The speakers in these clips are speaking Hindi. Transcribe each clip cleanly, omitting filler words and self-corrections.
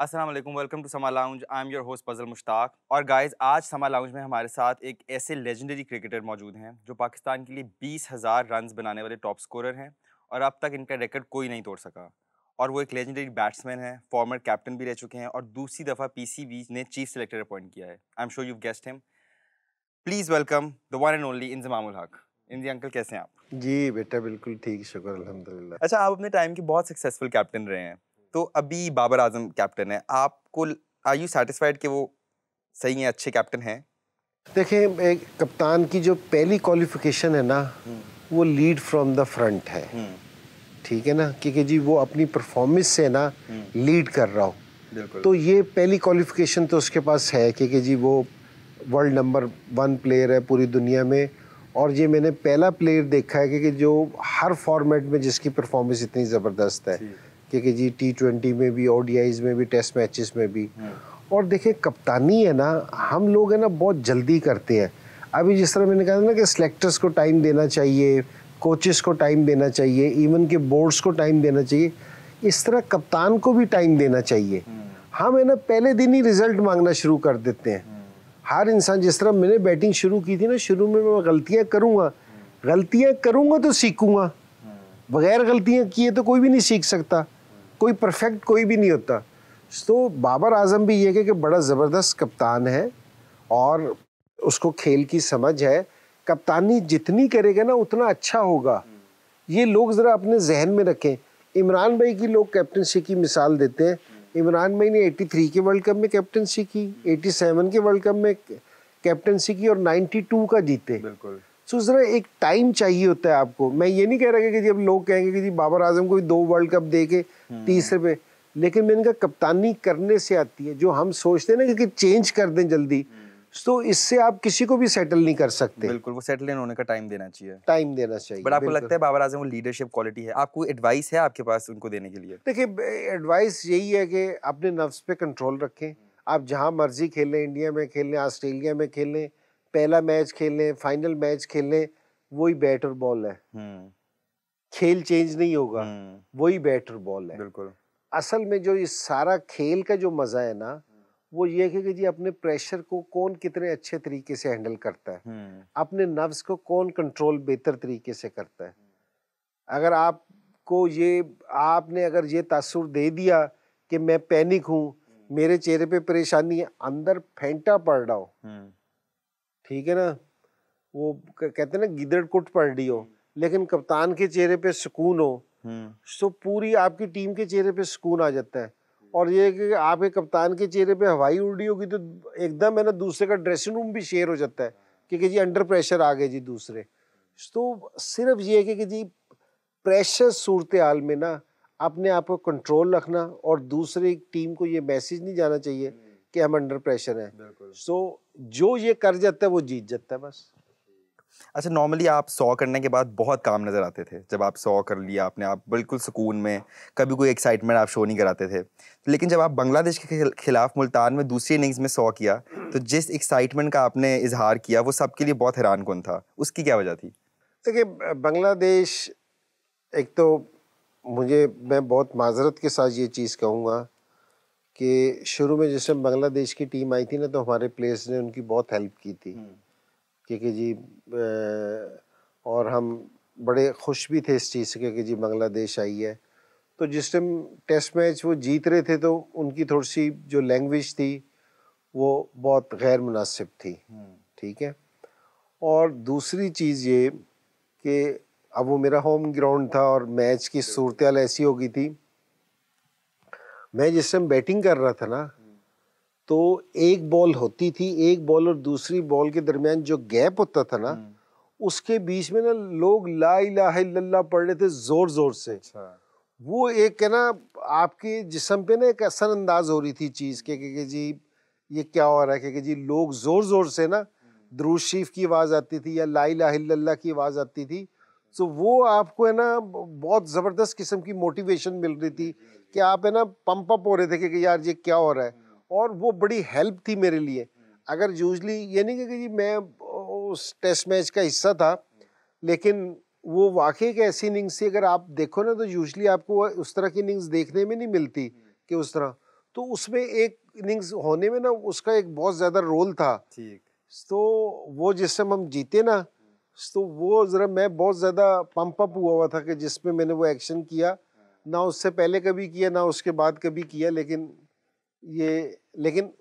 अस्सलाम वालेकुम, वेलकम टू समा lounge. I am your host puzzle Mushtaq. और गाइस, आज समा लाउंज में हमारे साथ एक ऐसे लेजेंडरी क्रिकेटर मौजूद हैं जो पाकिस्तान के लिए 20,000 रन्स बनाने वाले टॉप स्कोरर हैं और अब तक इनका रिकॉर्ड कोई नहीं तोड़ सका। और वो एक लेजेंडरी बैट्समैन हैं, फॉर्मर कैप्टन भी रह चुके हैं और दूसरी दफ़ा पीसीबी ने चीफ सेलेक्टर अपॉइंट किया है। I am sure you guessed him. Please welcome the one and only Inzamam-ul हक। इंजी अंकल, कैसे हैं आप? जी बेटा, बिल्कुल ठीक, शुक्र अल्हम्दुलिल्लाह। अच्छा, आप अपने टाइम के बहुत सक्सेसफुल कैप्टन रहे हैं, तो अभी बाबर आजम कैप्टन है। आपको आर यू सैटिस्फाइड कि वो सही है, अच्छे कैप्टन हैं? देखिए, एक कप्तान की जो पहली क्वालिफिकेशन है ना, वो लीड फ्रॉम द फ्रंट है। ठीक है ना, क्योंकि जी वो अपनी परफॉर्मेंस से ना लीड कर रहा हो, बिल्कुल। तो ये पहली क्वालिफिकेशन तो उसके पास है क्योंकि जी वो वर्ल्ड नंबर 1 प्लेयर है पूरी दुनिया में। और ये मैंने पहला प्लेयर देखा है कि जो हर फॉर्मेट में जिसकी परफॉर्मेंस इतनी ज़बरदस्त है, क्योंकि जी T20 में भी, ODIs में भी, टेस्ट मैचेस में भी। और देखिए, कप्तानी है ना, हम लोग है ना बहुत जल्दी करते हैं। अभी जिस तरह मैंने कहा ना कि सिलेक्टर्स को टाइम देना चाहिए, कोचेस को टाइम देना चाहिए, इवन के बोर्ड्स को टाइम देना चाहिए, इस तरह कप्तान को भी टाइम देना चाहिए। हम है ना पहले दिन ही रिजल्ट मांगना शुरू कर देते हैं। हर इंसान, जिस तरह मैंने बैटिंग शुरू की थी ना, शुरू में मैं गलतियां करूंगा तो सीखूंगा। बगैर गलतियां किए तो कोई भी नहीं सीख सकता, कोई परफेक्ट कोई भी नहीं होता। तो बाबर आजम भी ये कि बड़ा ज़बरदस्त कप्तान है और उसको खेल की समझ है। कप्तानी जितनी करेगा ना उतना अच्छा होगा, ये लोग ज़रा अपने जहन में रखें। इमरान भाई की लोग कैप्टनसी की मिसाल देते हैं। इमरान भाई ने 83 के वर्ल्ड कप में कैप्टनसी की, 87 के वर्ल्ड कप में कैप्टनसी की और 92 का जीते। बिल्कुल। तो ज़रा एक टाइम चाहिए होता है आपको। मैं ये नहीं कह रहा कि जब लोग कहेंगे कि जी बाबर आजम को 2 वर्ल्ड कप दे के तीसरे पे, लेकिन मैंने कहा कप्तानी करने से आती है। जो हम सोचते हैं ना कि चेंज कर दें जल्दी, तो इससे आप किसी को भी सेटल नहीं कर सकते। बिल्कुल, वो सेटल इन होने का टाइम देना चाहिए। टाइम देना चाहिए। बट आपको बिल्कुल। लगता है बाबर आजम वो लीडरशिप क्वालिटी है? आपको एडवाइस है आपके पास उनको देने के लिए? देखिए, एडवाइस यही है कि अपने नफ्स पे कंट्रोल रखें। आप जहां मर्जी खेलें, इंडिया में खेलें, ऑस्ट्रेलिया में खेलें, पहला मैच खेलें, फाइनल मैच खेलें, वही बैट और बॉल है। खेल चेंज नहीं होगा, वही बैट और बॉल है। बिल्कुल। असल में जो इस सारा खेल का जो मजा है ना, वो ये है कि जी अपने प्रेशर को कौन कितने अच्छे तरीके से हैंडल करता है, अपने नफ्स को कौन कंट्रोल बेहतर तरीके से करता है। अगर आपको ये, आपने अगर ये तासुर दे दिया कि मैं पैनिक हूं, मेरे चेहरे पे परेशानी है, अंदर फेंटा पड़ रहा हो, ठीक है ना, वो कहते हैं ना गिदड़ कुट पड़ रही हो, लेकिन कप्तान के चेहरे पे सुकून हो, तो पूरी आपकी टीम के चेहरे पे सुकून आ जाता है। और ये कि आपके कप्तान के चेहरे पे हवाई उड़ रही होगी तो एकदम है ना दूसरे का ड्रेसिंग रूम भी शेयर हो जाता है कि जी अंडर प्रेशर आ गए जी दूसरे। तो सिर्फ ये है कि जी प्रेशर सूरत हाल में ना अपने आप को कंट्रोल रखना और दूसरी टीम को ये मैसेज नहीं जाना चाहिए कि हम अंडर प्रेशर हैं। सो जो ये कर जाता है वो जीत जाता है बस। अच्छा, नॉर्मली आप 100 करने के बाद बहुत काम नज़र आते थे। जब आप 100 कर लिया आपने, आप बिल्कुल सुकून में, कभी कोई एक्साइटमेंट आप शो नहीं कराते थे। लेकिन जब आप बांग्लादेश के खिलाफ मुल्तान में दूसरी इनिंग्स में 100 किया, तो जिस एक्साइटमेंट का आपने इजहार किया वो सबके लिए बहुत हैरानकुन था। उसकी क्या वजह थी? देखिए, बांग्लादेश, एक तो मैं बहुत माजरत के साथ ये चीज़ कहूँगा कि शुरू में जिस टाइम बांग्लादेश की टीम आई थी ना, तो हमारे प्लेयर्स ने उनकी बहुत हेल्प की थी, क्योंकि जी और हम बड़े खुश भी थे इस चीज़ से कि जी बांग्लादेश आई है। तो जिस टाइम टेस्ट मैच वो जीत रहे थे तो उनकी थोड़ी सी जो लैंग्वेज थी वो बहुत गैर मुनासिब थी, ठीक है। और दूसरी चीज़ ये कि अब वो मेरा होम ग्राउंड था और मैच की सूरत हाल ऐसी हो गई थी, मैं जिस टाइम बैटिंग कर रहा था ना, तो एक बॉल होती थी, एक बॉल और दूसरी बॉल के दरमियान जो गैप होता था ना, उसके बीच में ना लोग ला इलाहा इल्लल्लाह पढ़ रहे थे जोर जोर से। वो एक है ना आपके जिस्म पे ना एक असर अंदाज हो रही थी चीज़ के कि जी ये क्या हो रहा है, कि जी लोग जोर जोर से ना दुरूद शरीफ की आवाज़ आती थी या ला इलाहा इल्लल्लाह की आवाज़ आती थी। तो वो आपको है ना बहुत ज़बरदस्त किस्म की मोटिवेशन मिल रही थी कि आप है ना पंप अप हो रहे थे कि यार ये क्या हो रहा है। और वो बड़ी हेल्प थी मेरे लिए। अगर यूजली ये नहीं कि जी मैं उस टेस्ट मैच का हिस्सा था, लेकिन वो वाकई एक ऐसी इनिंग्स थी, अगर आप देखो ना तो यूजली आपको उस तरह की इनिंग्स देखने में नहीं मिलती कि उस तरह। तो उसमें एक इनिंग्स होने में ना उसका एक बहुत ज्यादा रोल था। ठीक। तो वो जिस समय हम जीते ना, तो वो जरा मैं बहुत ज्यादा पंप अप हुआ था कि जिसमें मैंने वो एक्शन किया, ना उससे पहले कभी किया ना उसके बाद कभी किया, लेकिन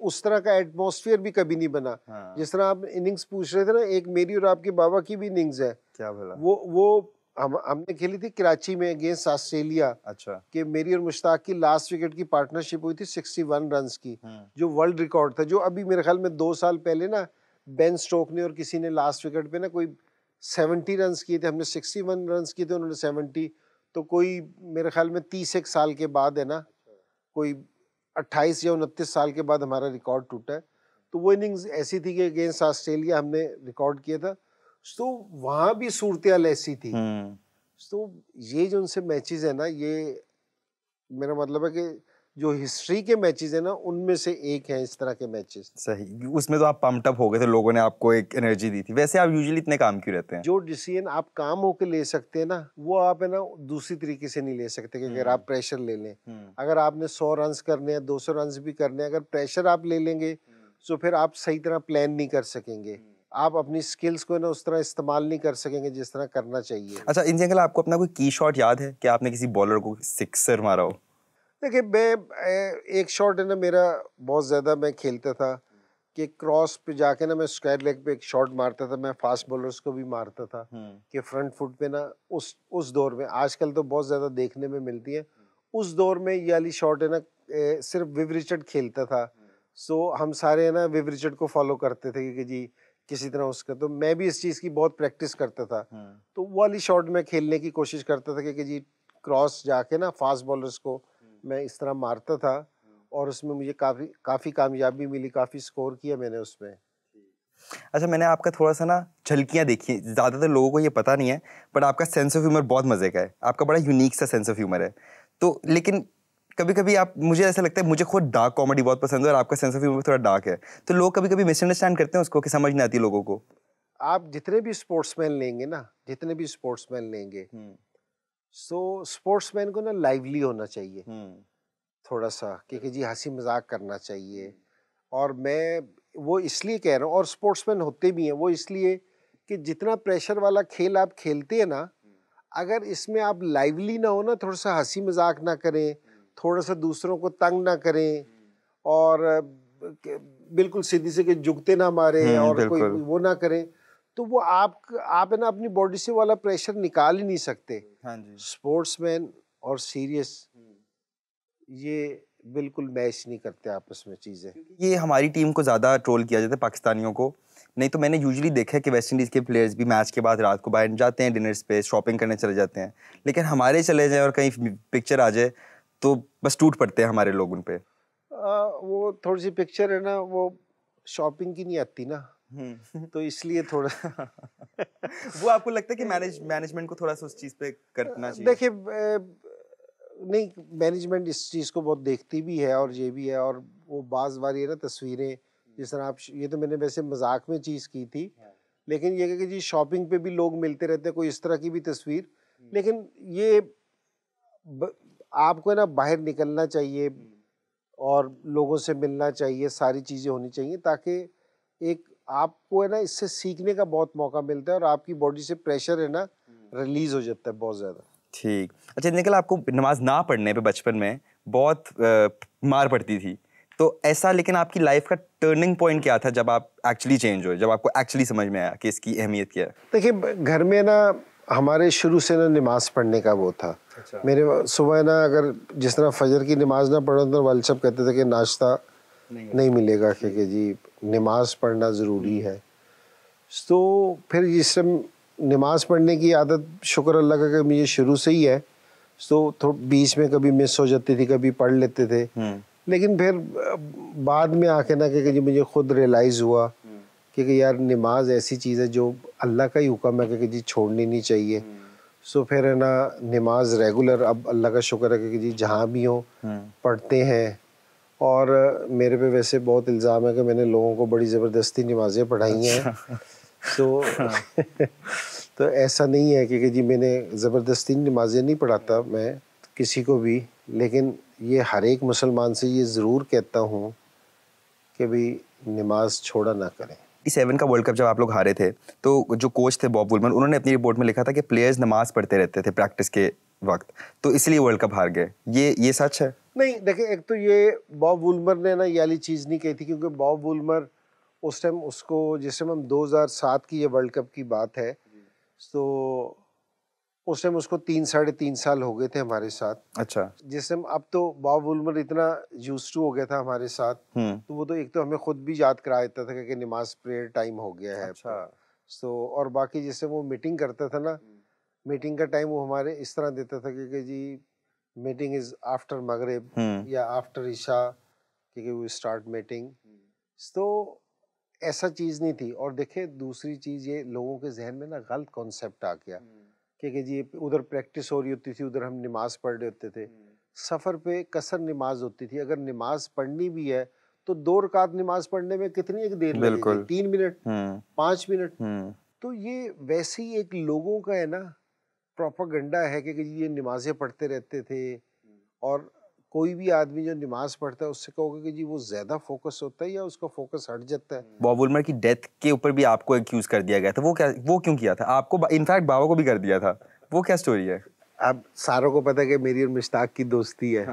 उस तरह का एटमॉस्फेयर भी कभी नहीं बना। हाँ। जिस तरह आप इनिंग्स पूछ रहे थे ना, एक मेरी और आपके बाबा की भी इनिंग्स है। क्या भला? वो हमने खेली थी कराची में अगेंस्ट ऑस्ट्रेलिया। अच्छा। कि मेरी और मुश्ताक की लास्ट विकेट की पार्टनरशिप हुई थी 61 रन्स की, जो वर्ल्ड रिकॉर्ड था, जो अभी मेरे ख्याल में 2 साल पहले ना बेन स्टोक ने और किसी ने लास्ट विकेट पे ना कोई 70 रन्स किए थे, हमने 61 रन्स किए थे, उन्होंने 70। तो कोई मेरे ख्याल में 30 साल के बाद है ना, कोई 28 या 29 साल के बाद हमारा रिकॉर्ड टूटा है। तो वो इनिंग्स ऐसी थी कि अगेंस्ट ऑस्ट्रेलिया हमने रिकॉर्ड किया था। तो वहाँ भी सूरत-ए-हाल ऐसी थी। तो ये जो उनसे मैचेस है ना, ये मेरा मतलब है कि जो हिस्ट्री के मैचेस है ना, उनमें से एक है इस तरह के मैचेस। सही, उसमें तो आप पम्प्ड अप हो गए थे, लोगों ने आपको एक एनर्जी दी थी। वैसे आप यूजुअली इतने काम क्यों रहते हैं? जो डिसीजन आप काम होके ले सकते हैं ना, वो आप है ना दूसरी तरीके से नहीं ले सकते कि अगर आप प्रेशर ले लें। अगर आपने 100 रन्स करने हैं, 200 रन्स भी करने हैं, अगर प्रेशर आप ले लेंगे तो फिर आप सही तरह प्लान नहीं कर सकेंगे। आप अपनी स्किल्स को ना उस तरह इस्तेमाल नहीं कर सकेंगे जिस तरह करना चाहिए। अच्छा, इन जनरल आपको अपना कोई की शॉट याद है कि आपने किसी बॉलर को सिक्सर मारा हो? देखिए, मैं एक शॉट है ना मेरा बहुत ज़्यादा मैं खेलता था कि क्रॉस पे जाके ना मैं स्क्वायर लेग पे एक शॉट मारता था। मैं फास्ट बॉलर्स को भी मारता था कि फ्रंट फुट पे ना उस दौर में, आजकल तो बहुत ज़्यादा देखने में मिलती है, उस दौर में ये वाली शॉट है ना सिर्फ विव रिचर्ड खेलता था। सो हम सारे है ना विव रिचर्ड को फॉलो करते थे कि जी किसी तरह उसका, तो मैं भी इस चीज़ की बहुत प्रैक्टिस करता था। तो वो वाली शॉट मैं खेलने की कोशिश करता था कि जी क्रॉस जाके ना फास्ट बॉलर्स को मैं इस तरह मारता था, और उसमें मुझे काफ़ी कामयाबी मिली, काफ़ी स्कोर किया मैंने उसमें। अच्छा, मैंने आपका थोड़ा सा ना झलकियाँ देखी हैं, ज़्यादातर लोगों को ये पता नहीं है, बट आपका सेंस ऑफ ह्यूमर बहुत मज़े का है। आपका बड़ा यूनिक सा सेंस ऑफ ह्यूमर है। तो लेकिन कभी-कभी आप, मुझे ऐसा लगता है, मुझे खुद डार्क कॉमेडी बहुत पसंद है और आपका सेंस ऑफ ह्यूमर थोड़ा डार्क है। तो लोग कभी-कभी मिसअंडरस्टैंड करते हैं उसको, कि समझ नहीं आती लोगों को। आप जितने भी स्पोर्ट्समैन लेंगे ना, जितने भी स्पोर्ट्समैन लेंगे, सो स्पोर्ट्समैन को ना लाइवली होना चाहिए थोड़ा सा, क्योंकि जी हंसी मजाक करना चाहिए। और मैं वो इसलिए कह रहा हूँ, और स्पोर्ट्समैन होते भी हैं वो इसलिए कि जितना प्रेशर वाला खेल आप खेलते हैं ना, अगर इसमें आप लाइवली ना हो ना, थोड़ा सा हंसी मजाक ना करें, थोड़ा सा दूसरों को तंग ना करें, और बिल्कुल सीधी से जुगते ना मारे और कोई बिल्कुल। वो ना करें, तो वो आप है ना अपनी बॉडी से वाला प्रेशर निकाल ही नहीं सकते। हाँ जी। स्पोर्ट्समैन और सीरियस ये बिल्कुल मैच नहीं करते आपस में चीजें। ये हमारी टीम को ज़्यादा ट्रोल किया जाता है, पाकिस्तानियों को। नहीं तो मैंने यूजुअली देखा है कि वेस्ट इंडीज़ के प्लेयर्स भी मैच के बाद रात को बाहर जाते हैं, डिनर्स पे शॉपिंग करने चले जाते हैं। लेकिन हमारे चले जाए और कहीं पिक्चर आ जाए तो बस टूट पड़ते हैं हमारे लोग उन पे। वो थोड़ी सी पिक्चर है ना, वो शॉपिंग की नहीं आती ना, तो इसलिए थोड़ा वो आपको लगता है कि मैनेजमेंट को थोड़ा सा उस चीज़ पे करना चाहिए? देखिए, नहीं, मैनेजमेंट इस चीज़ को बहुत देखती भी है और ये भी है, और वो बाज़ बारी है ना तस्वीरें, जिस तरह आप ये तो मैंने वैसे मजाक में चीज़ की थी, लेकिन ये है कि जी शॉपिंग पे भी लोग मिलते रहते हैं, कोई इस तरह की भी तस्वीर। लेकिन ये आपको है ना बाहर निकलना चाहिए और लोगों से मिलना चाहिए, सारी चीज़ें होनी चाहिए, ताकि एक आपको है ना इससे सीखने का बहुत मौका मिलता है और आपकी बॉडी से प्रेशर है ना रिलीज हो जाता है बहुत ज़्यादा। ठीक। अच्छा निकल, आपको नमाज ना पढ़ने पे बचपन में बहुत मार पड़ती थी, तो ऐसा लेकिन आपकी लाइफ का टर्निंग पॉइंट क्या था जब आप एक्चुअली चेंज हुए, जब आपको एक्चुअली समझ में आया कि इसकी अहमियत क्या है? देखिए, घर में ना हमारे शुरू से ना नमाज पढ़ने का वो था। अच्छा। मेरे सुबह ना अगर जिस तरह फजर की नमाज ना पढ़ो तो वालिद साहब कहते थे कि नाश्ता नहीं मिलेगा, क्योंकि जी नमाज पढ़ना ज़रूरी है। तो फिर जिस समय नमाज पढ़ने की आदत शुक्र अल्लाह का कि मुझे शुरू से ही है, तो बीच में कभी मिस हो जाती थी, कभी पढ़ लेते थे। लेकिन फिर बाद में आके ना कि जी मुझे खुद रियलाइज़ हुआ कि यार नमाज ऐसी चीज़ है जो अल्लाह का ही हुक्म है कि जी छोड़नी नहीं चाहिए। सो फिर है ना नमाज रेगुलर, अब अल्लाह का शुक्र है कि जी जहाँ भी हो पढ़ते हैं। और मेरे पे वैसे बहुत इल्ज़ाम है कि मैंने लोगों को बड़ी ज़बरदस्ती नमाज़ें पढ़ाई हैं। तो तो ऐसा नहीं है कि जी मैंने ज़बरदस्ती नमाज़ें नहीं पढ़ाता मैं किसी को भी, लेकिन ये हर एक मुसलमान से ये ज़रूर कहता हूँ कि भी नमाज छोड़ा ना करें। इस 7 का वर्ल्ड कप जब आप लोग हारे थे तो जो कोच थे बॉब वुलमन, उन्होंने अपनी रिपोर्ट में लिखा था कि प्लेयर्स नमाज पढ़ते रहते थे प्रैक्टिस के वक्त, तो इसलिए वर्ल्ड कप हार गए। ये सच है? नहीं, देखिए, एक तो ये बॉब वुलमर ने ना ये वाली चीज़ नहीं कही थी, क्योंकि बॉब वुलमर उस टाइम उसको, जिस टाइम हम 2007 की ये वर्ल्ड कप की बात है, तो उस टाइम उसको 3-3.5 साल हो गए थे हमारे साथ। अच्छा। जिस टाइम, अब तो बॉब वुलमर इतना यूज्ड टू हो गया था हमारे साथ, तो वो तो एक तो हमें खुद भी याद करा देता था कि नमाज प्रेयर टाइम हो गया है। अच्छा। तो और बाकी जैसे वो मीटिंग करता था ना, मीटिंग का टाइम वो हमारे इस तरह देता था कि जी मीटिंग इज आफ्टर मगरिब या आफ्टर इशा, क्योंकि वो स्टार्ट मीटिंग। तो ऐसा चीज़ नहीं थी। और देखे, दूसरी चीज़ ये, लोगों के जहन में ना गलत कॉन्सेप्ट आ गया कि जी उधर प्रैक्टिस हो रही होती थी, उधर हम नमाज पढ़ रहे होते थे। सफ़र पे कसर नमाज होती थी, अगर नमाज पढ़नी भी है तो 2 रकात नमाज पढ़ने में कितनी एक देर लगेगी? 3 मिनट, 5 मिनट। तो ये वैसे ही एक लोगों का है ना प्रोपेगेंडा है कि ये नमाजें पढ़ते रहते थे, और कोई भी आदमी जो नमाज पढ़ता है उससे कहोगे कि जी वो ज्यादा फोकस होता है या उसका फोकस हट जाता है। बॉब वुलमर की डेथ के ऊपर भी आपको एक्यूज कर दिया गया था, वो क्यों किया था आपको? इनफैक्ट बाबा को भी कर दिया था, वो क्या स्टोरी है? अब सारों को पता है कि मेरी और मुश्ताक की दोस्ती है।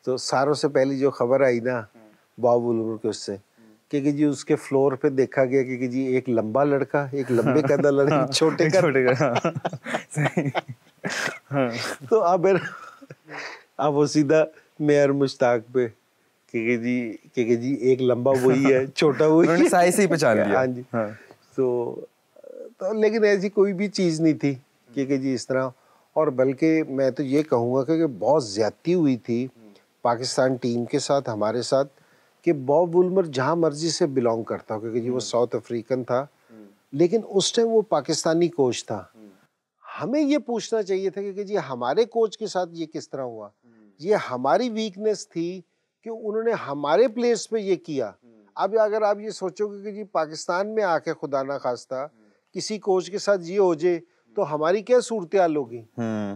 तो सारों से पहली जो खबर आई ना बॉब वुलमर के उससे, कि जी उसके फ्लोर पे देखा गया कि जी एक लंबा लड़का, एक लंबे कद लड़का, एक छोटे कद। तो अब वो सीधा मेयर मुश्ताक पे कि जी एक लंबा वही है, छोटा वही है। साइज से ही पहचान लिया। हाँ जी। तो लेकिन ऐसी कोई भी चीज़ नहीं थी कि जी इस तरह। और बल्कि मैं तो ये कहूँगा कि बहुत ज़्यादती हुई थी पाकिस्तान टीम के साथ, हमारे साथ, कि बॉब वुलमर जहाँ मर्जी से बिलोंग करता हो, क्योंकि जी वो साउथ अफ्रीकन था, लेकिन उस टाइम वो पाकिस्तानी कोच था। हमें ये पूछना चाहिए था कि जी हमारे कोच के साथ ये किस तरह हुआ। ये हमारी वीकनेस थी कि उन्होंने हमारे प्लेयर्स पे ये किया। अब अगर आप ये सोचोगे कि जी पाकिस्तान में आके खुदा ना खास्ता किसी कोच के साथ ये हो जाए तो हमारी क्या सूरत हाल होगी।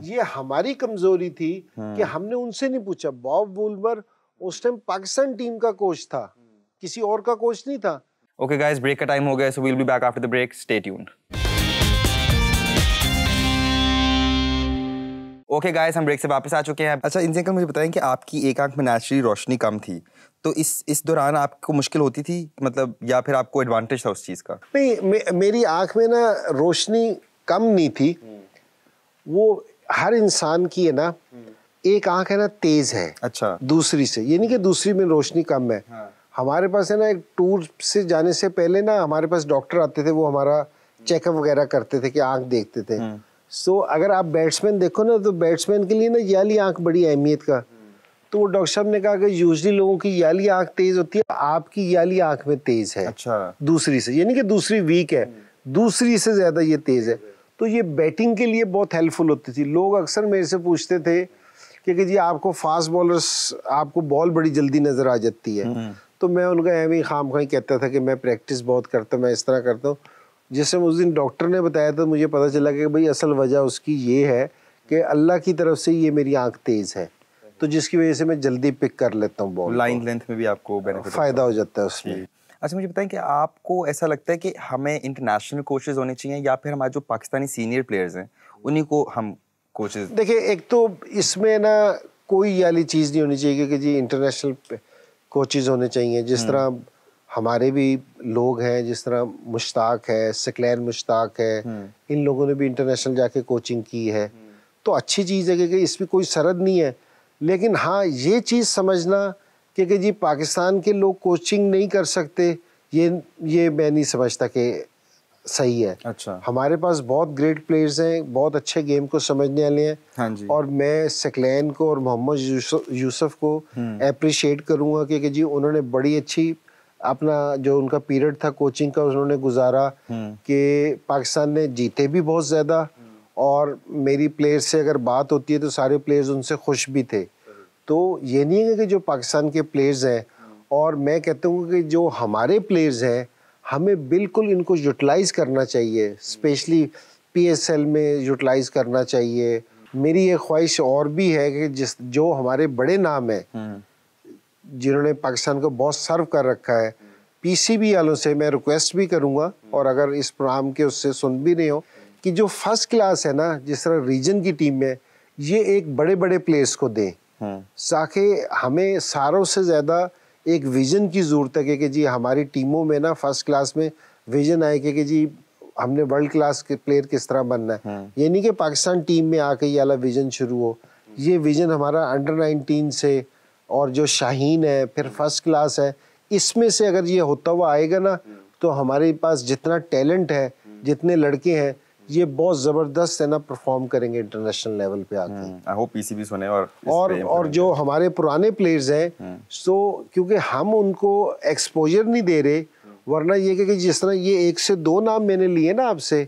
ये हमारी कमजोरी थी कि हमने उनसे नहीं पूछा। बॉब वुलमर उस टाइम पाकिस्तान टीम का कोच था, किसी और का कोच नहीं था। ओके गाइस, ब्रेक का टाइम हो गया, so we will be back after the break, stay tuned. Okay guys, हम ब्रेक से वापस आ चुके हैं। अच्छा इनसे अंकल, मुझे बताएं कि आपकी एक आंख में नेचुरली रोशनी कम थी, तो इस दौरान आपको मुश्किल होती थी, मतलब, या फिर आपको एडवांटेज था उस चीज़ का? नहीं, मेरी आंख में ना रोशनी कम नहीं थी। वो हर इंसान की है ना, एक आंख है ना तेज है। अच्छा। दूसरी से, ये नहीं कि दूसरी में रोशनी कम है। हमारे पास है ना, एक टूर से जाने से पहले ना हमारे पास डॉक्टर आते थे, वो हमारा चेकअप वगैरह करते थे कि आंख देखते थे। सो अगर आप बैट्समैन देखो ना, तो बैट्समैन के लिए ना ये वाली आंख बड़ी अहमियत का। तो वो डॉक्टर साहब ने कहा कि यूजली लोगों की ये वाली आंख तेज होती है, आपकी ये वाली आंख में तेज है। अच्छा। दूसरी से, यानी कि दूसरी वीक है, दूसरी से ज्यादा ये तेज है। तो ये बैटिंग के लिए बहुत हेल्पफुल होती थी। लोग अक्सर मेरे से पूछते थे कि जी आपको फास्ट बॉलर्स, आपको बॉल बड़ी जल्दी नजर आ जाती है। तो मैं उनका एवं ही खाम खाई कहता था कि मैं प्रैक्टिस बहुत करता हूँ, मैं इस तरह करता हूँ। जिससे उस दिन डॉक्टर ने बताया तो मुझे पता चला कि भाई असल वजह उसकी ये है कि अल्लाह की तरफ से ये मेरी आंख तेज है, तो जिसकी वजह से मैं जल्दी पिक कर लेता हूँ बॉल। लाइन लेंथ में भी आपको बेनिफिट, फायदा हो जाता है उसमें। अच्छा मुझे बताएं कि आपको ऐसा लगता है कि हमें इंटरनेशनल कोचेज होने चाहिए या फिर हमारे जो पाकिस्तानी सीनियर प्लेयर्स हैं उन्हीं को हम कोचेज? देखिए, एक तो इसमें ना कोई वाली चीज़ नहीं होनी चाहिए कि जी इंटरनेशनल कोचेज होने चाहिए। जिस तरह हमारे भी लोग हैं, जिस तरह मुश्ताक है, सकलैन मुश्ताक है, इन लोगों ने भी इंटरनेशनल जाके कोचिंग की है, तो अच्छी चीज़ है कि इसमें कोई सरद नहीं है। लेकिन हाँ, ये चीज़ समझना कि जी पाकिस्तान के लोग कोचिंग नहीं कर सकते, ये मैं नहीं समझता कि सही है। अच्छा। हमारे पास बहुत ग्रेट प्लेयर्स हैं, बहुत अच्छे गेम को समझने वाले हैं। हाँ जी। और मैं सकलैन को और मोहम्मद यूसुफ को अप्रिशिएट करूँगा कि जी उन्होंने बड़ी अच्छी अपना जो उनका पीरियड था कोचिंग का उन्होंने गुजारा, कि पाकिस्तान ने जीते भी बहुत ज़्यादा। और मेरी प्लेयर्स से अगर बात होती है तो सारे प्लेयर्स उनसे खुश भी थे। तो ये नहीं है कि जो पाकिस्तान के प्लेयर्स हैं, और मैं कहता हूँ कि जो हमारे प्लेयर्स हैं हमें बिल्कुल इनको यूटिलाइज़ करना चाहिए, स्पेशली PSL में यूटिलाइज़ करना चाहिए। मेरी ये ख्वाहिश और भी है कि जो हमारे बड़े नाम हैं जिन्होंने पाकिस्तान को बहुत सर्व कर रखा है, पीसीबी वालों से मैं रिक्वेस्ट भी करूंगा, और अगर इस प्रोग्राम के उससे सुन भी नहीं हो, कि जो फर्स्ट क्लास है ना, जिस तरह रीजन की टीम में, ये एक बड़े बड़े प्लेयर्स को दें, ताकि हमें सारों से ज़्यादा एक विजन की ज़रूरत है कि जी हमारी टीमों में ना फर्स्ट क्लास में विजन आए कि जी हमने वर्ल्ड क्लास के प्लेयर किस तरह बनना है। ये नहीं कि पाकिस्तान टीम में आके ये वाला विजन शुरू हो, ये विजन हमारा अंडर 19 से, और जो शाहीन है, फिर फर्स्ट क्लास है, इसमें से अगर ये होता हुआ आएगा ना, तो हमारे पास जितना टैलेंट है, जितने लड़के हैं, ये बहुत ज़बरदस्त है ना, परफॉर्म करेंगे इंटरनेशनल लेवल पे आके। आई होप पीसीबी सुने और जो हमारे पुराने प्लेयर्स हैं, सो क्योंकि हम उनको एक्सपोजर नहीं दे रहे, वरना ये कि जिस तरह ये 1 से 2 नाम मैंने लिए ना आपसे,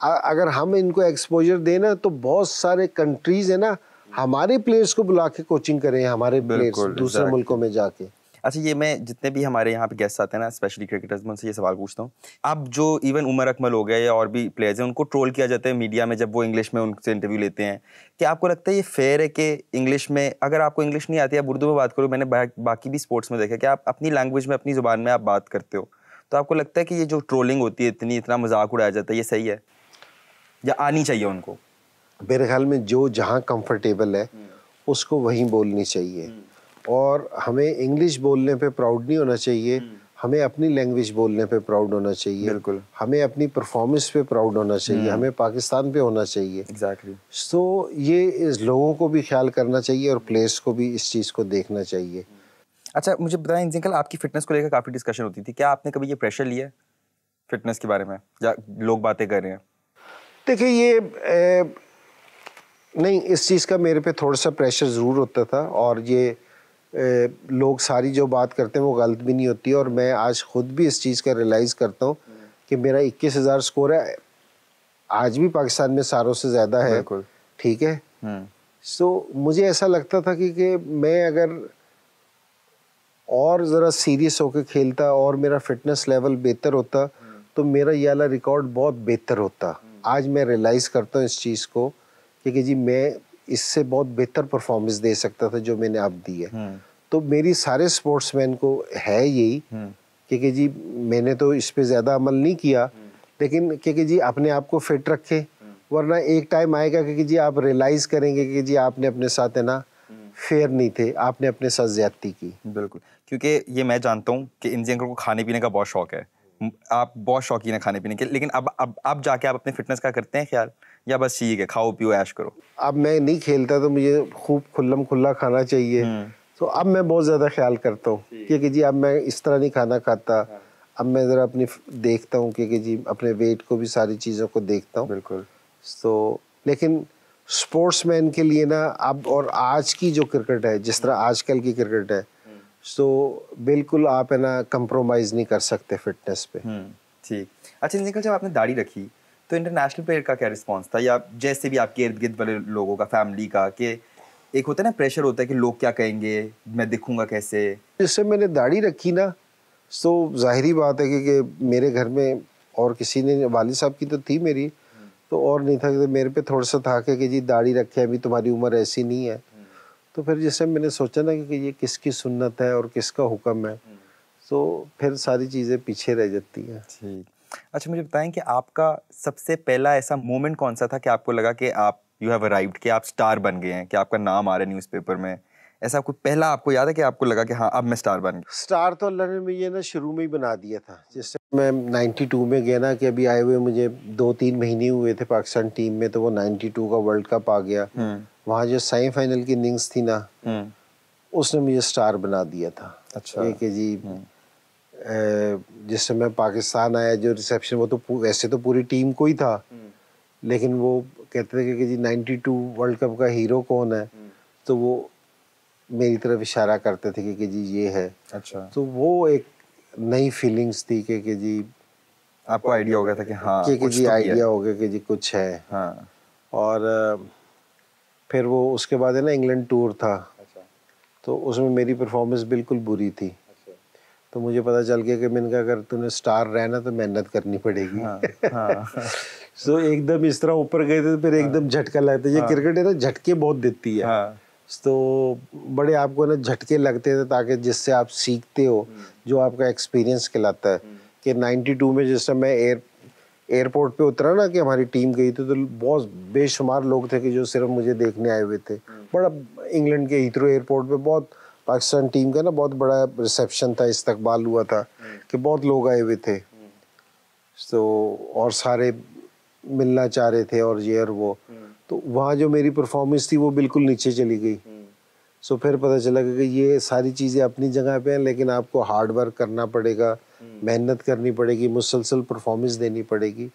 अगर हम इनको एक्सपोजर देना, तो बहुत सारे कंट्रीज है ना, हमारे प्लेयर्स को बुला के कोचिंग करें, हमारे प्लेयर्स दूसरे मुल्कों में जाके। अच्छा, ये मैं जितने भी हमारे यहाँ पे गेस्ट आते हैं ना, स्पेशली क्रिकेटर्स, मैं उनसे ये सवाल पूछता हूँ, अब जो इवन उमर अकमल हो गए या और भी प्लेयर्स हैं, उनको ट्रोल किया जाता है मीडिया में जब वो इंग्लिश में उनसे इंटरव्यू लेते हैं, कि आपको लगता है ये फेयर है कि इंग्लिश में, अगर आपको इंग्लिश नहीं आती, आप उर्दू में बात करो, मैंने बाकी भी स्पोर्ट्स में देखा कि आप अपनी लैंग्वेज में, अपनी ज़ुबान में आप बात करते हो, तो आपको लगता है कि ये जो ट्रोलिंग होती है, इतना मजाक उड़ाया जाता है, ये सही है या आनी चाहिए उनको? मेरे ख्याल में जो जहाँ कंफर्टेबल है उसको वहीं बोलनी चाहिए, और हमें इंग्लिश बोलने पे प्राउड नहीं होना चाहिए, हमें अपनी लैंग्वेज बोलने पे प्राउड होना चाहिए। बिल्कुल। हमें अपनी परफॉर्मेंस पे प्राउड होना चाहिए, हमें पाकिस्तान पे होना चाहिए। एग्जैक्टली। सो ये इस लोगों को भी ख्याल करना चाहिए और प्लेयर्स को भी इस चीज़ को देखना चाहिए। अच्छा, मुझे बताएं अंकल, आपकी फिटनेस को लेकर काफ़ी डिस्कशन होती थी, क्या आपने कभी ये प्रेशर लिया है फिटनेस के बारे में, या लोग बातें कर रहे हैं? देखिए, ये नहीं, इस चीज़ का मेरे पे थोड़ा सा प्रेशर ज़रूर होता था, और ये लोग सारी जो बात करते हैं वो गलत भी नहीं होती, और मैं आज खुद भी इस चीज़ का रियलाइज़ करता हूँ कि मेरा 21,000 स्कोर है, आज भी पाकिस्तान में सारों से ज़्यादा है। ठीक है। सो मुझे ऐसा लगता था कि मैं अगर और ज़रा सीरियस होकर खेलता और मेरा फिटनेस लेवल बेहतर होता, तो मेरा ये वाला रिकॉर्ड बहुत बेहतर होता। आज मैं रियलाइज़ करता हूँ इस चीज़ को कि जी मैं इससे बहुत बेहतर परफॉर्मेंस दे सकता था जो मैंने अब दी है। तो मेरी सारे स्पोर्ट्समैन को है यही कि जी मैंने तो इस पे ज़्यादा अमल नहीं किया, लेकिन कि जी अपने आप को फिट रखें, वरना एक टाइम आएगा कि जी आप रियलाइज़ करेंगे कि जी आपने अपने साथ है ना फेयर नहीं थे, आपने अपने साथ ज़्यादती की। बिल्कुल, क्योंकि ये मैं जानता हूँ कि इंडियन को खाने पीने का बहुत शौक है, आप बहुत शौकीन है खाने पीने के, लेकिन अब जाके आप अपने फिटनेस का करते हैं ख्याल, या बस ठीक है खाओ पियो ऐश करो? अब मैं नहीं खेलता तो मुझे खूब खुल्लम खुल्ला खाना चाहिए, तो अब मैं बहुत ज़्यादा ख्याल करता हूँ कि जी अब मैं इस तरह नहीं खाना खाता। अब मैं ज़रा अपनी देखता हूँ कि जी अपने वेट को भी, सारी चीज़ों को देखता हूँ। बिल्कुल। तो लेकिन स्पोर्ट्समैन के लिए ना अब, और आज की जो क्रिकेट है, जिस तरह आजकल की क्रिकेट है, सो बिल्कुल आप है ना कंप्रोमाइज़ नहीं कर सकते फिटनेस पे। ठीक। अच्छा निकल, जब आपने दाढ़ी रखी तो इंटरनेशनल प्लेयर का क्या रिस्पांस था, या जैसे भी आपके इर्द गिर्द वाले लोगों का, फैमिली का, कि एक होता है ना प्रेशर होता है कि लोग क्या कहेंगे, मैं दिखूंगा कैसे? जिससे मैंने दाढ़ी रखी ना, सो जाहिरी बात है कि मेरे घर में और किसी ने, वालिद साहब की तो थी मेरी, तो और नहीं था, कि मेरे पे थोड़ा सा था कि जी दाढ़ी रखे, अभी तुम्हारी उम्र ऐसी नहीं है। तो फिर जैसे मैंने सोचा ना कि ये किसकी सुन्नत है और किसका हुक्म है, तो फिर सारी चीज़ें पीछे रह जाती हैं। ठीक। अच्छा मुझे बताएं कि आपका सबसे पहला ऐसा मोमेंट कौन सा था कि आपको लगा कि आप यू हैव अराइव्ड, कि आप स्टार बन गए हैं, कि आपका नाम आ रहा है न्यूज़पेपर में, ऐसा कोई पहला आपको याद है कि आपको लगा कि हाँ अब मैं स्टार बन गया? स्टार तो अल्लाह ने मुझे ना शुरू में ही बना दिया था। जैसे मैं 92 में गया ना, कि अभी आए हुए मुझे 2-3 महीने हुए थे पाकिस्तान टीम में, तो वो 92 का वर्ल्ड कप आ गया। वहाँ जो सेमीफाइनल की इनिंग्स थी ना, उसने मुझे स्टार बना दिया था। अच्छा। कि जी जिस समय पाकिस्तान आया, जो रिसेप्शन, वो तो वैसे तो पूरी टीम को ही था, लेकिन वो कहते थे कि जी 92 वर्ल्ड कप का हीरो कौन है, तो वो मेरी तरफ इशारा करते थे कि जी ये है। अच्छा। तो वो एक नई फीलिंग्स थी कि जी आपको आइडिया हो गया था कि हाँ कि कुछ जी तो किया आइडिया है। हो गया कि जी कुछ है। हाँ। और फिर वो उसके बाद है ना इंग्लैंड टूर था। अच्छा। तो उसमें मेरी परफॉर्मेंस बिल्कुल बुरी थी। अच्छा। तो मुझे पता चल गया कि मैंने कहा अगर तूने स्टार रहना तो मेहनत करनी पड़ेगी। हाँ, हाँ। सो एकदम इस तरह ऊपर गए थे, फिर एकदम झटका लगता है। ये क्रिकेट है ना, झटके बहुत देती है। तो बड़े आपको ना झटके लगते थे, ताकि जिससे आप सीखते हो, जो आपका एक्सपीरियंस कहलाता है। कि 92 में जिस समय मैं एयरपोर्ट पे उतरा ना, कि हमारी टीम गई थी, तो बहुत बेशुमार लोग थे कि जो सिर्फ मुझे देखने आए हुए थे। बड़ा इंग्लैंड के हीथ्रो एयरपोर्ट पे बहुत पाकिस्तान टीम का ना बहुत बड़ा रिसेप्शन था, इस्तकबाल हुआ था कि बहुत लोग आए हुए थे। तो और सारे मिलना चाह रहे थे और ये और वो। तो वहाँ जो मेरी परफॉर्मेंस थी वो बिल्कुल नीचे चली गई। सो फिर पता चला कि ये सारी चीज़ें अपनी जगह पे हैं, लेकिन आपको हार्ड वर्क करना पड़ेगा, मेहनत करनी पड़ेगी, मुसलसल परफॉर्मेंस देनी पड़ेगी।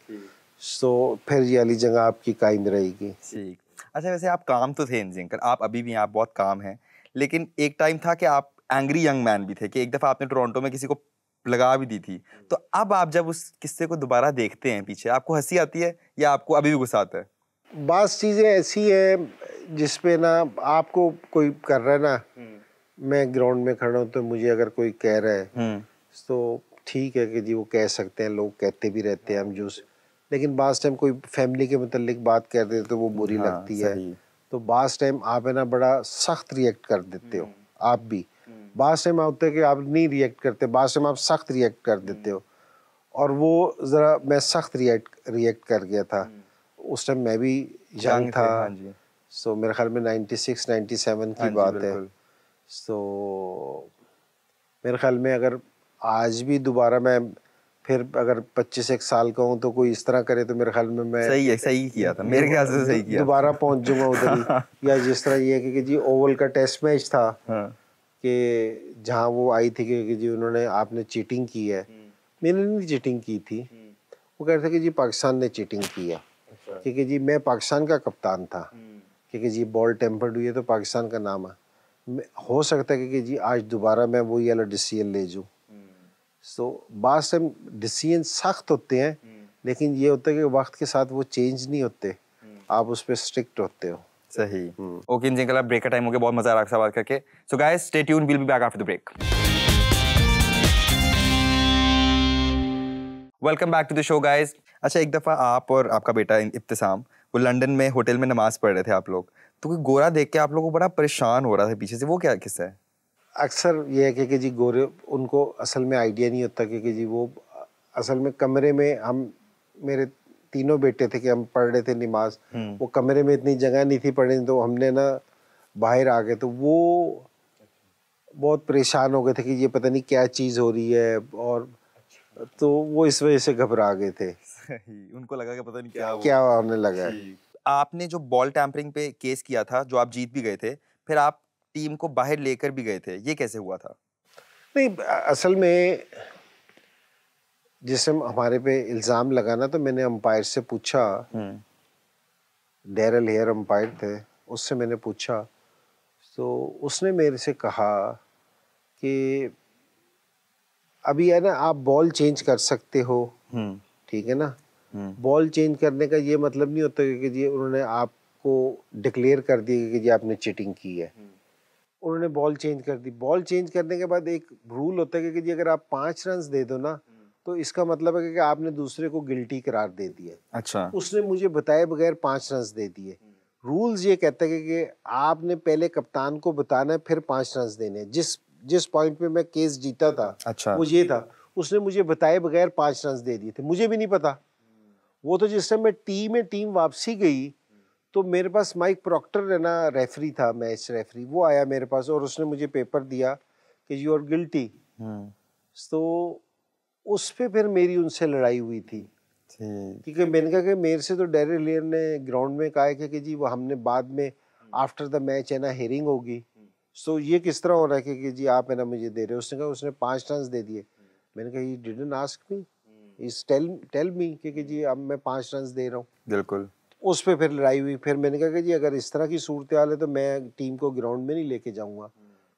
सो फिर ये वाली जगह आपकी कायम रहेगी। ठीक। अच्छा, वैसे आप काम तो थे इंजीनियर, आप अभी भी आप बहुत काम हैं, लेकिन एक टाइम था कि आप एंग्री यंग मैन भी थे, कि एक दफ़ा आपने टोरंटो में किसी को लगा भी दी थी। तो अब आप जब उस किस्से को दोबारा देखते हैं पीछे, आपको हंसी आती है या आपको अभी भी गुस्सा आता है? बास चीज़ें ऐसी है जिसपे ना आपको कोई कर रहा है ना, मैं ग्राउंड में खड़ा हूँ तो मुझे अगर कोई कह रहा है तो ठीक है कि जी वो कह सकते हैं, लोग कहते भी रहते हैं हम जो। लेकिन बास टाइम कोई फैमिली के मुतल्लिक बात कर देते तो वो बुरी लगती है। तो बास टाइम आप है ना बड़ा सख्त रिएक्ट कर देते हो आप भी। बास टाइम होता है कि आप नहीं रिएक्ट करते, बास टाइम आप सख्त रिएक्ट कर देते हो। और वो ज़रा मैं सख्त रिएक्ट कर गया था। उस टाइम मैं भी यंग था। हाँ जी। सो मेरे ख्याल में 96 97 की बात है। सो मेरे ख्याल में अगर आज भी दोबारा मैं फिर अगर 25 साल का हूँ तो कोई इस तरह करे तो मेरे ख्याल में मैं सही किया था, मेरे ख्याल से सही किया। दोबारा पहुँच जाऊँगा उधर ही। या जिस तरह ये है कि जी ओवल का टेस्ट मैच था कि जहाँ वो आई थी कि जी उन्होंने आपने चीटिंग की है। मैंने नहीं चीटिंग की थी। वो कह रहे थे कि जी पाकिस्तान ने चीटिंग की है, क्योंकि जी मैं पाकिस्तान का कप्तान था, क्योंकि जी बॉल टेम्पर्ड हुई है तो पाकिस्तान का नाम है। हो सकता है कि जी आज दोबारा मैं वही वाला डिसीजन ले जाऊँ। सो बास टाइम डिसीजन सख्त होते हैं, लेकिन ये होता है कि वक्त के साथ वो चेंज नहीं होते, आप उस पर स्ट्रिक्ट होते हो। सही। ओके इंजीनियर, ब्रेक का टाइम हो गया, बहुत मजा आ रहा है आपसे बात करके। So guys stay tuned, we will be back after the break. Welcome back to the show guys. अच्छा, एक दफ़ा आप और आपका बेटा इब्तिसाम वो लंदन में होटल में नमाज पढ़ रहे थे आप लोग, तो कोई गोरा देख के आप लोगों को बड़ा परेशान हो रहा था पीछे से, वो क्या किस्सा है? अक्सर ये है कि जी गोरे उनको असल में आइडिया नहीं होता कि जी वो असल में कमरे में हम मेरे तीनों बेटे थे कि हम पढ़ रहे थे नमाज। वो कमरे में इतनी जगह नहीं थी पढ़ने, तो हमने ना बाहर आ गए, तो वो बहुत परेशान हो गए थे कि ये पता नहीं क्या चीज़ हो रही है, और तो वो इस वजह से घबरा गए थे। उनको लगा कि पता नहीं क्या होने लगा है। आपने जो बॉल टैम्परिंग पे केस किया था, जो आप जीत भी गए थे, फिर आप टीम को बाहर लेकर भी गए थे, ये कैसे हुआ था? नहीं, असल में जिस समय हमारे पे इल्ज़ाम लगा ना, तो मैंने अंपायर से पूछा, डैरल हेयर अंपायर थे, उससे मैंने पूछा, तो उसने मेरे से कहा कि अभी है ना आप बॉल चेंज कर सकते हो, ठीक है ना। बॉल चेंज करने का ये मतलब नहीं होता कि जी उन्होंने आपको डिक्लेयर कर दिया कि जी आपने चीटिंग की है। उन्होंने बॉल चेंज कर दी। बॉल चेंज करने के बाद एक रूल होता है कि जी अगर आप 5 रन दे दो ना, तो इसका मतलब है कि आपने दूसरे को गिल्टी करार दे दिया। अच्छा। उसने मुझे बताए बगैर 5 रन दे दिए। रूल्स ये कहता है कि आपने पहले कप्तान को बताना है, फिर 5 रन देने। जिस पॉइंट पे मैं केस जीता था, अच्छा। वो ये था, उसने मुझे बताए बगैर 5 रन दे दिए थे, मुझे भी नहीं पता। वो तो जिस समय टीम वापसी गई, तो मेरे पास माइक प्रॉक्टर है ना, रेफरी था, मैच रेफरी, वो आया मेरे पास और उसने मुझे पेपर दिया कि यू आर गिल्टी। तो उस पे फिर मेरी उनसे लड़ाई हुई थी, क्योंकि मैंने कहा कि मेरे से तो डैरेल लेयर ने ग्राउंड में कहा है कि जी वो हमने बाद में आफ्टर द मैच है ना हियरिंग होगी। सो ये किस तरह हो रहा है कि जी आप है ना मुझे दे रहे हो। उसने कहा उसने 5 रन दे दिए। मैंने कहा he didn't ask me, is tell me कि जी अब मैं 5 रन दे रहा हूँ। बिल्कुल। उस पर फिर लड़ाई हुई। फिर मैंने कहा कि जी अगर इस तरह की सूरत हाल है तो मैं टीम को ग्राउंड में नहीं लेके जाऊँगा।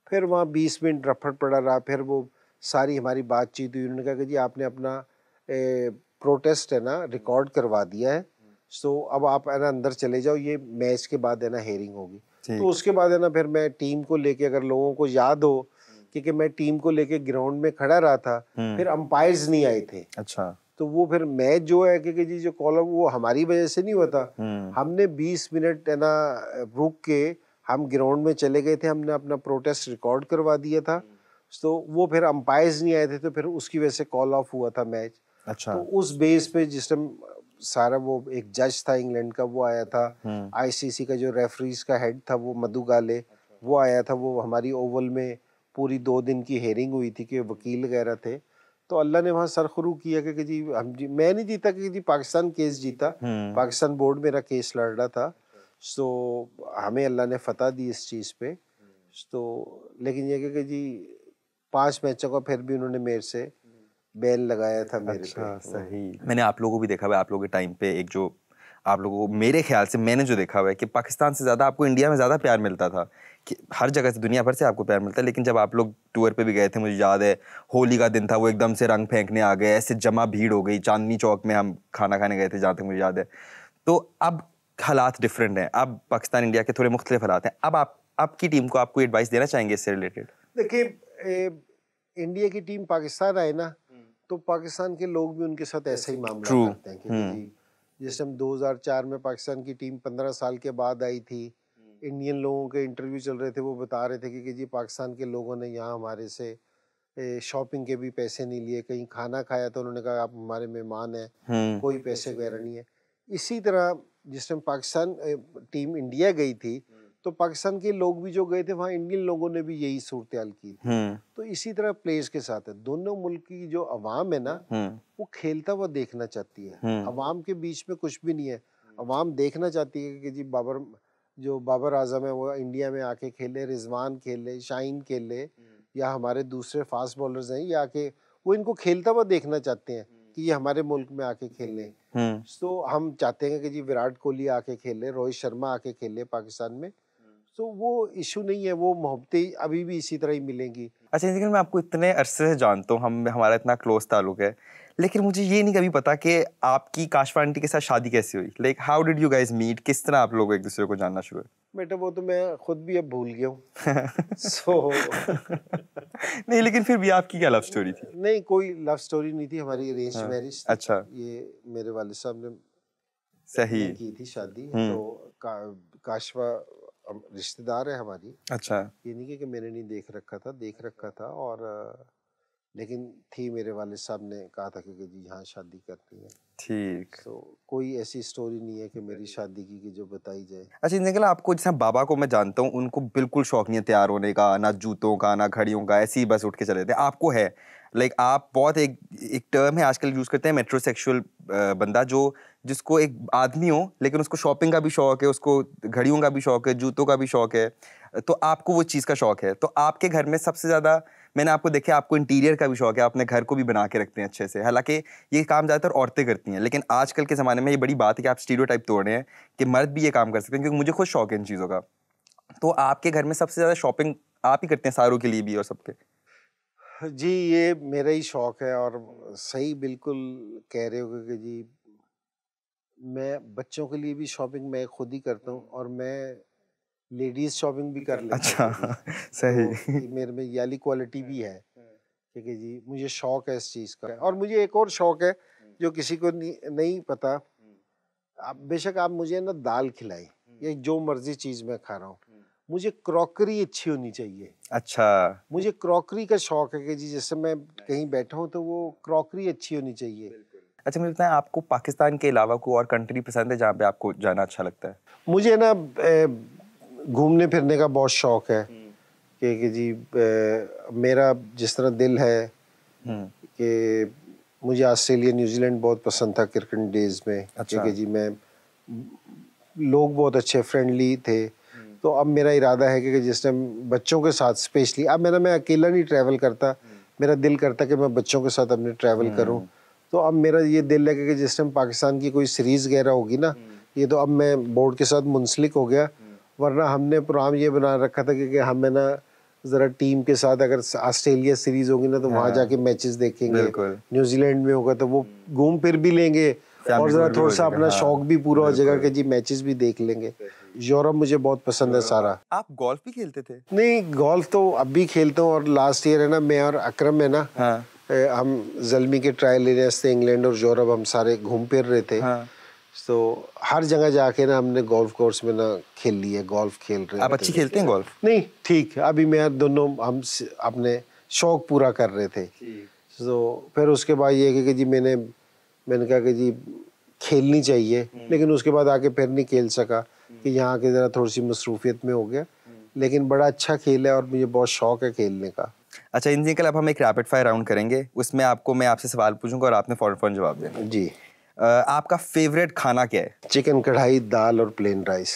फिर वहाँ 20 मिनट रफड़ पड़ा रहा। फिर वो सारी हमारी बातचीत हुई। उन्होंने कहा कि जी आपने अपना प्रोटेस्ट है ना रिकॉर्ड करवा दिया है, सो अब आप है ना अंदर चले जाओ, ये मैच के बाद है ना हेयरिंग होगी। तो उसके बाद है ना फिर मैं टीम को लेके, अगर लोगों को याद हो, क्योंकि मैं टीम को लेके ग्राउंड में खड़ा रहा था, फिर अंपायर्स नहीं आए थे। अच्छा। तो वो फिर मैच जो है कि जी जो कॉल वो हमारी वजह से नहीं होता। हमने 20 मिनट है ना रुक के हम ग्राउंड में चले गए थे, हमने अपना प्रोटेस्ट रिकॉर्ड करवा दिया था। तो वो फिर अंपायर्स नहीं आए थे, तो फिर उसकी वजह से कॉल ऑफ हुआ था मैच। अच्छा। तो उस बेस पे जिस टाइम सारा वो एक जज था इंग्लैंड का, वो आया था। आईसीसी का जो रेफरीज का हेड था वो मधु गाले, वो आया था। वो हमारी ओवल में पूरी 2 दिन की हेयरिंग हुई थी कि वकील वगैरह थे। तो अल्लाह ने वहाँ सरखुरू किया कि जी मैं नहीं जीता, कि जी पाकिस्तान केस जीता। पाकिस्तान बोर्ड मेरा केस लड़ रहा था। तो हमें अल्लाह ने फतह दी इस चीज़ पे। तो लेकिन ये कि जी 5 मैचों का फिर भी उन्होंने मेरे से बैन लगाया था मेरे पे। सही। मैंने आप लोगों को भी देखा हुआ है, आप लोगों के टाइम पे एक जो आप लोगों को, मेरे ख्याल से मैंने जो देखा हुआ है कि पाकिस्तान से ज़्यादा आपको इंडिया में ज़्यादा प्यार मिलता था, कि हर जगह से दुनिया भर से आपको प्यार मिलता है। लेकिन जब आप लोग टूर पे भी गए थे, मुझे याद है होली का दिन था, वो एकदम से रंग फेंकने आ गए, ऐसे जमा भीड़ हो गई। चांदनी चौक में हम खाना खाने गए थे, जहाँ तक मुझे याद है। तो अब हालात डिफरेंट हैं, अब पाकिस्तान इंडिया के थोड़े मुख्तलिफ हालात हैं। अब आप आपकी टीम को आप कोई एडवाइस देना चाहेंगे इससे रिलेटेड? देखिए, इंडिया की टीम पाकिस्तान आए ना, तो पाकिस्तान के लोग भी उनके साथ ऐसा ही मामला करते हैं कि जी जिस टाइम 2004 में पाकिस्तान की टीम 15 साल के बाद आई थी, इंडियन लोगों के इंटरव्यू चल रहे थे, वो बता रहे थे कि जी पाकिस्तान के लोगों ने यहाँ हमारे से शॉपिंग के भी पैसे नहीं लिए, कहीं खाना खाया तो उन्होंने कहा आप हमारे मेहमान हैं, कोई पैसे वगैरह नहीं है। इसी तरह जिस टाइम पाकिस्तान टीम इंडिया गई थी, तो पाकिस्तान के लोग भी जो गए थे वहाँ इंडियन लोगों ने भी यही सूरत हाल की थी। तो इसी तरह प्लेयर्स के साथ है, दोनों मुल्क की जो अवाम है ना, वो खेलता हुआ देखना चाहती है। अवाम के बीच में कुछ भी नहीं है। अवाम देखना चाहती है कि जी बाबर आजम है वो इंडिया में आके खेले, रिजवान खेले, शाहीन खेले, या हमारे दूसरे फास्ट बॉलर्स हैं, ये आके वो इनको खेलता हुआ देखना चाहते हैं कि ये हमारे मुल्क में आके खेले। तो हम चाहते हैं कि जी विराट कोहली आके खेले, रोहित शर्मा आके खेले पाकिस्तान में। तो वो इशू नहीं है, वो मोहब्बतें अभी भी इसी तरह ही मिलेंगी। अच्छा, लेकिन मैं आपको इतने अरसे से जानता हूँ, हमारा इतना क्लोज ताल्लुक है, लेकिन मुझे ये नहीं कभी पता कि आपकी काशफा आंटी के साथ शादी कैसे हुई। Like how did you guys meet? किस तरह आप लोग एक दूसरे को जानना शुरू हुए? बेटा वो तो मैं खुद भी अब भूल गया हूँ। सो नहीं, लेकिन फिर भी आपकी क्या लव स्टोरी थी? नहीं, कोई लव स्टोरी नहीं थी, हमारी अरेंज मैरिज थी। अच्छा। ये मेरे वालिद साहब ने सही की थी शादी। तो काशवा रिश्तेदार है हमारी। अच्छा। ये नहीं कि मैंने नहीं देख रखा था। और लेकिन थी, मेरे वालिद साहब ने कहा था कि जी हाँ शादी करनी है। ठीक। तो कोई ऐसी स्टोरी नहीं है कि मेरी शादी की कि जो बताई जाए। अच्छा, निकल आपको, जैसे बाबा को मैं जानता हूँ, उनको बिल्कुल शौक नहीं है तैयार होने का, ना जूतों का ना घड़ियों का, ऐसे ही बस उठ के चले जाते हैं। आपको है, लाइक आप बहुत एक टर्म है आजकल यूज करते हैं, मेट्रोसेक्सुअल बंदा, जिसको एक आदमी हो लेकिन उसको शॉपिंग का भी शौक है, उसको घड़ियों का भी शौक है, जूतों का भी शौक है। तो आपको वो चीज़ का शौक है। तो आपके घर में सबसे ज़्यादा मैंने आपको देखा, आपको इंटीरियर का भी शौक है, अपने घर को भी बना के रखते हैं अच्छे से। हालांकि ये काम ज़्यादातर औरतें करती हैं, लेकिन आजकल के ज़माने में ये बड़ी बात है कि आप स्टीरियोटाइप तोड़ रहे हैं कि मर्द भी ये काम कर सकते हैं, क्योंकि मुझे खुद शौक है इन चीज़ों का। तो आपके घर में सबसे ज़्यादा शॉपिंग आप ही करते हैं, सारों के लिए भी और सबके? जी ये मेरा ही शौक है। और सही बिल्कुल कह रहे हो कि जी मैं बच्चों के लिए भी शॉपिंग मैं खुद ही करता हूँ, और मैं लेडीज शॉपिंग भी कर लेता हूँ। अच्छा। सही। तो मेरे में ये वाली क्वालिटी भी है, ठीक है जी, मुझे शौक है इस चीज़ का। और मुझे एक और शौक है जो किसी को नहीं पता। आप बेशक आप मुझे ना दाल खिलाएं या जो मर्जी चीज़ मैं खा रहा हूँ, मुझे क्रॉकरी अच्छी होनी चाहिए। अच्छा। मुझे क्रॉकरी का शौक है कि जी जैसे मैं कहीं बैठा हूँ तो वो क्रॉकरी अच्छी होनी चाहिए। अच्छा, मुझे बताएं, आपको पाकिस्तान के अलावा कोई और कंट्री पसंद है जहाँ पे आपको जाना अच्छा लगता है? मुझे ना घूमने फिरने का बहुत शौक है कि जी मेरा जिस तरह दिल है कि मुझे ऑस्ट्रेलिया न्यूजीलैंड बहुत पसंद था क्रिकेट डेज में। अच्छा। कि जी मैं लोग बहुत अच्छे फ्रेंडली थे। तो अब मेरा इरादा है कि जिस टाइम बच्चों के साथ स्पेशली, अब मैं अकेला नहीं ट्रैवल करता, मेरा दिल करता कि मैं बच्चों के साथ अपने ट्रैवल करूं। तो अब मेरा ये दिल है कि जिस टाइम पाकिस्तान की कोई सीरीज़ वगैरह होगी ना, ये तो अब मैं बोर्ड के साथ मुंसलिक हो गया, वरना हमने प्रोग्राम ये बना रखा था कि हमें ना ज़रा टीम के साथ अगर ऑस्ट्रेलिया सीरीज़ होगी ना तो वहाँ जाके मैचेस देखेंगे, न्यूजीलैंड में होगा तो वो घूम फिर भी लेंगे, और ज़रा थोड़ा सा अपना शौक भी पूरा हो जाएगा कि जी मैचेस भी देख लेंगे। यूरोप मुझे बहुत पसंद है सारा। आप गोल्फ भी खेलते थे? नहीं, गोल्फ तो अब भी खेलता हूँ, और लास्ट ईयर है ना मैं और अकरम है ना, हम ज़ल्मी के ट्रायल लेने वास्ते इंग्लैंड और यूरोप हम सारे घूम फिर रहे थे। हाँ। तो हर जगह जाके ना हमने गोल्फ कोर्स में ना खेल लिया, गोल्फ खेल रहे आप अच्छी खेलते हैं गोल्फ? नहीं, ठीक, अभी मैं दोनों हम अपने शौक पूरा कर रहे थे। तो फिर उसके बाद ये कि जी मैंने कहा कि जी खेलनी चाहिए, लेकिन उसके बाद आके फिर नहीं खेल सका कि यहाँ के ज़रा थोड़ी सी मसरूफियत में हो गया, लेकिन बड़ा अच्छा खेल है और मुझे बहुत शौक है खेलने का। अच्छा इंजी अंकल, अब हम एक रैपिड फायर राउंड करेंगे, उसमें मैं आपसे सवाल पूछूंगा और आपने फौरन फौरन जवाब देना। जी। आपका फेवरेट खाना क्या है? चिकन कढ़ाई, दाल और प्लेन राइस।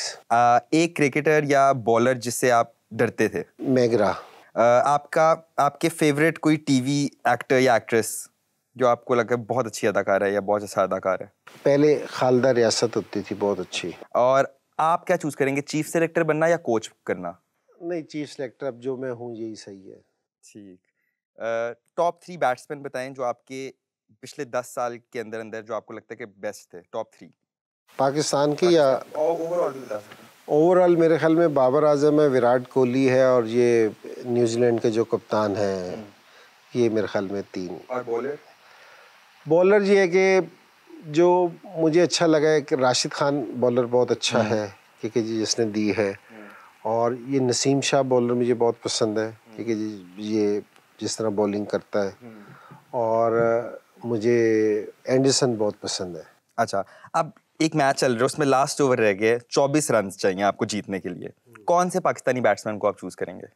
एक क्रिकेटर या बॉलर जिससे आप डरते थे? मैगरा। आपके फेवरेट कोई टीवी एक्टर या एक्ट्रेस जो आपको लगा बहुत अच्छी अदाकार है या बहुत अच्छा अदाकार है? पहले खालिदा रियासत होती थी, बहुत अच्छी। और आप क्या चूज करेंगे, चीफ सेलेक्टर बनना या कोच करना? नहीं, चीफ सेलेक्टर अब जो मैं हूँ यही सही है। ठीक। टॉप 3 बैट्समैन बताएं जो आपके पिछले 10 साल के अंदर अंदर जो आपको लगता है कि बेस्ट थे, टॉप 3 पाकिस्तान की या ओवरऑल? मेरे ख्याल में बाबर आजम है, विराट कोहली है और ये न्यूजीलैंड के जो कप्तान हैं, ये मेरे ख्याल में 3। और बॉलर ये है कि जो मुझे अच्छा लगा है कि राशिद खान बॉलर बहुत अच्छा है, क्योंकि जी जिसने दी है, और ये नसीम शाह बॉलर मुझे बहुत पसंद है क्योंकि जी ये जिस तरह बॉलिंग करता है, और मुझे एंडरसन बहुत पसंद है। अच्छा, अब एक मैच चल रहा है, उसमें लास्ट ओवर रह गए, 24 रन चाहिए आपको जीतने के लिए, कौन से पाकिस्तानी बैट्समैन को आप चूज करेंगे?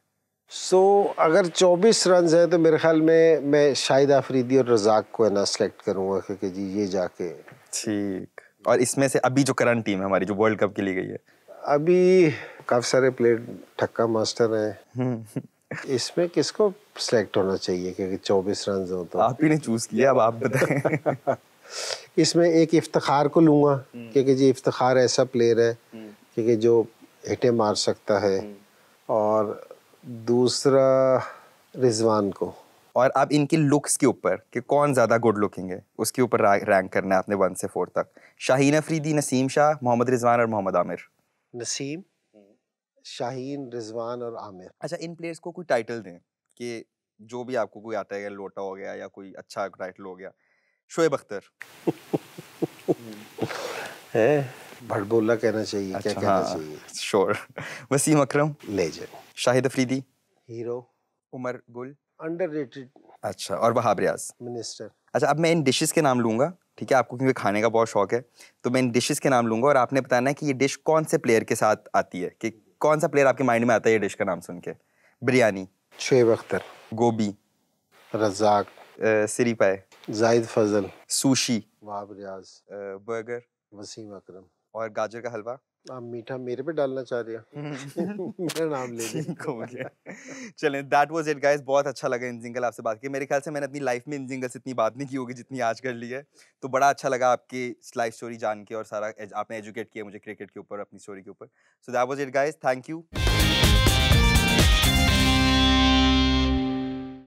अगर 24 रन है तो मेरे ख्याल में मैं शाहिद आफरीदी और रज़ाक को है ना सेलेक्ट करूँगा, क्योंकि जी ये जाके ठीक। और इसमें से अभी जो करंट टीम है हमारी जो वर्ल्ड कप के लिए गई है, अभी काफ़ी सारे प्लेयर ठक्का मास्टर हैं। इसमें किसको सेलेक्ट होना चाहिए, क्योंकि 24 रन हो तो आप ही ने चूज किया, अब आप बताएं। इसमें एक इफ्तिखार को लूँगा, क्योंकि जी इफ्तिखार ऐसा प्लेयर है क्योंकि जो हिटें मार सकता है, और दूसरा रिजवान को। और अब इनके लुक्स के ऊपर कि कौन ज्यादा गुड लुकिंग है उसके ऊपर रैंक करना है आपने 1 से 4 तक। शाहीन अफरीदी, नसीम शाह, मोहम्मद रिजवान और मोहम्मद आमिर। नसीम, शाहीन, रिजवान और आमिर। अच्छा, इन प्लेयर्स को कोई टाइटल दें कि जो भी आपको कोई आता है, लोटा हो गया या कोई अच्छा टाइटल हो गया। शोएब अख्तर है, भड़बोला कहना चाहिए। अच्छा, क्या कहना चाहिए? श्योर। वसीम अकरम legend. Shahid Afridi hero. Umar Gul underrated. अच्छा, और वहाब रियाज मिनिस्टर। अच्छा, अब मैं इन डिशेस के नाम लूंगा, ठीक है, आपको क्योंकि खाने का बहुत शौक है तो मैं इन डिशेस के नाम लूंगा और आपने बताना है कि ये डिश कौन से प्लेयर के साथ आती है, कि कौन सा प्लेयर आपके माइंड में आता है ये डिश का नाम सुन के। बिरयानी, शोएब अख्तर। गोभी, रज़ाक, सिरी पाए, जाहिद फजल, सुशी, वहाब रियाज, बर्गर, वसीम अकरम। और गाजर का हलवा। आप मीठा मेरे पे डालना चाह रहे हो? मेरा नाम ले लें। ठीक हो गया। चलें, दैट वाज इट गाइस, बहुत अच्छा लगा इन जिंगल आपसे बात की। मेरे ख्याल से मैंने अपनी लाइफ में इन जिंगल से इतनी बात नहीं की होगी जितनी आज कर ली है, तो बड़ा अच्छा लगा आपकी लाइफ स्टोरी जान के और सारा आपने एजुकेट किया मुझे क्रिकेट के ऊपर, अपनी स्टोरी के ऊपर। So that was it guys, thank you.